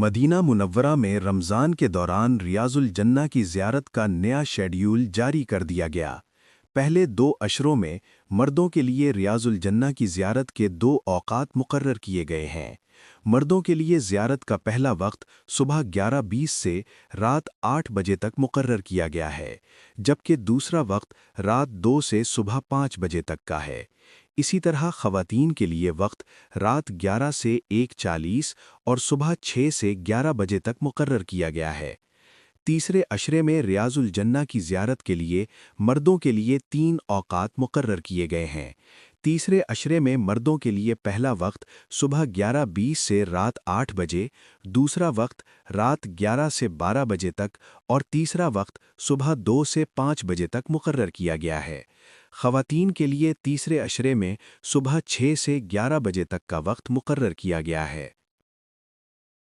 Medina Munawwara में रमज़ान के दौरान रियाजुल जन्ना की ज़ियारत का नया शेड्यूल जारी कर दिया गया। पहले 2 अशरों में मर्दों के लिए रियाजुल जन्ना की ज़ियारत के 2 औक़ात मुकर्रर किए गए हैं। मर्दों के लिए ज़ियारत का पहला वक्त सुबह 11:20 से रात 8 बजे तक मुकर्रर किया गया है, जबकि दूसरा वक्त रात 2 से सुबह 5 बजे तक का है। इसी तरह ख़वातीन के लिए वक्त रात 11 से 1:40 और सुबह 6 से 11 बजे तक मुकर्रर किया गया है। तीसरे अशरे में रियाजुल जन्ना की ज़ियारत के लिए मर्दों के लिए 3 औक़ात मुकर्रर किए गए हैं। तीसरे अशरे में मर्दों के लिए पहला वक्त सुबह 11:20 से रात 8 बजे, दूसरा वक्त रात 11 से 12 बजे तक और तीसरा वक्त सुबह 2 से 5 बजे तक मुकर्रर किया गया है। ख़वातीन के लिए तीसरे अशरे में सुबह 6 से 11 बजे तक का वक्त मुकर्रर किया गया है।